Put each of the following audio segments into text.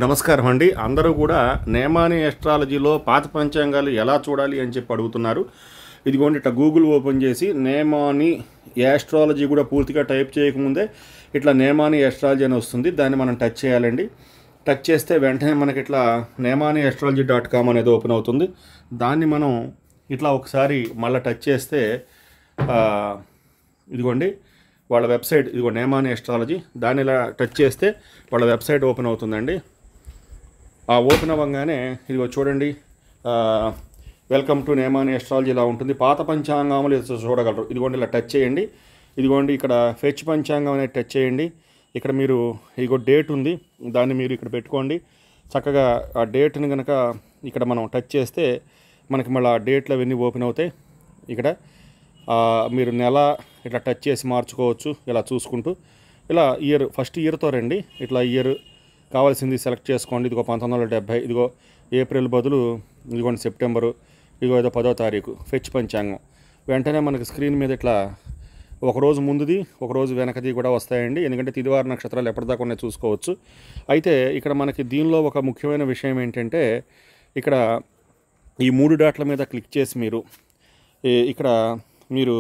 నమస్కారం అండి. అందరూ కూడా నేమాని ఎస్ట్రాలజీలో పాత పంచాంగాలు ఎలా చూడాలి అని చెప్పి అడుగుతున్నారు. ఇదిగోండి ఇట్లా గూగుల్ ఓపెన్ చేసి నేమాని యాస్ట్రాలజీ కూడా పూర్తిగా టైప్ చేయకముందే ఇట్లా నేమాని ఎస్ట్రాలజీ అని వస్తుంది. దాన్ని మనం టచ్ చేయాలండి. టచ్ చేస్తే వెంటనే మనకి ఇట్లా nemaniastrology.com అనేది ఓపెన్ అవుతుంది. దాన్ని మనం ఇట్లా ఒకసారి మళ్ళీ టచ్ చేస్తే ఇదిగోండి వాళ్ళ వెబ్సైట్, ఇదిగో నేమాని ఎస్ట్రాలజీ, దాన్ని ఇలా టచ్ చేస్తే వాళ్ళ వెబ్సైట్ ఓపెన్ అవుతుందండి. ఆ ఓపెన్ అవ్వగానే ఇదిగో చూడండి, వెల్కమ్ టు నేమాని ఎస్ట్రాలజీ ఇలా ఉంటుంది. పాత పంచాంగములు చూడగలరు. ఇదిగోండి ఇలా టచ్ చేయండి. ఇదిగోండి ఇక్కడ ఫెచ్ పంచాంగం అనేది టచ్ చేయండి. ఇక్కడ మీరు ఇదిగో డేట్ ఉంది, దాన్ని మీరు ఇక్కడ పెట్టుకోండి. చక్కగా ఆ డేట్ని కనుక ఇక్కడ మనం టచ్ చేస్తే మనకి మళ్ళీ ఆ డేట్లు అవన్నీ ఓపెన్ అవుతాయి. ఇక్కడ మీరు నెల ఇట్లా టచ్ చేసి మార్చుకోవచ్చు. ఇలా చూసుకుంటూ ఇలా ఇయర్, ఫస్ట్ ఇయర్తో రండి. ఇట్లా ఇయర్ కావాల్సింది సెలెక్ట్ చేసుకోండి. ఇదిగో 1970, ఇదిగో ఏప్రిల్ బదులు ఇదిగోండి సెప్టెంబరు, ఇదిగో ఏదో 10వ తారీఖు ఫెచ్ పంచాంగం. వెంటనే మనకి స్క్రీన్ మీద ఇట్లా ఒకరోజు ముందుది ఒకరోజు వెనకది కూడా వస్తాయండి. ఎందుకంటే తిదివార నక్షత్రాలు ఎప్పటిదాకా ఉన్నాయి చూసుకోవచ్చు. అయితే ఇక్కడ మనకి దీనిలో ఒక ముఖ్యమైన విషయం ఏంటంటే, ఇక్కడ ఈ 3 డాట్ల మీద క్లిక్ చేసి ఇక్కడ మీరు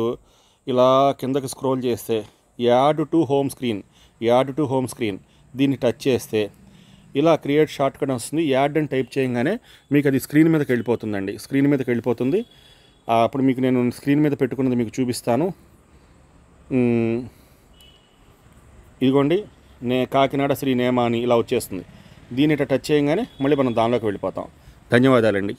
ఇలా కిందకి స్క్రోల్ చేస్తే యాడ్ టు హోమ్ స్క్రీన్ దీన్ని టచ్ చేస్తే ఇలా క్రియేట్ షార్ట్ కట్ వస్తుంది. యాడ్ అని టైప్ చేయగానే మీకు అది స్క్రీన్ మీదకి వెళ్ళిపోతుందండి. స్క్రీన్ మీదకి వెళ్ళిపోతుంది. అప్పుడు మీకు నేను స్క్రీన్ మీద పెట్టుకున్నది మీకు చూపిస్తాను. ఇదిగోండి కాకినాడ శ్రీ నేమాని ఇలా వచ్చేస్తుంది. దీన్ని ఇట్లా టచ్ చేయగానే మళ్ళీ మనం దానిలోకి వెళ్ళిపోతాం. ధన్యవాదాలండి.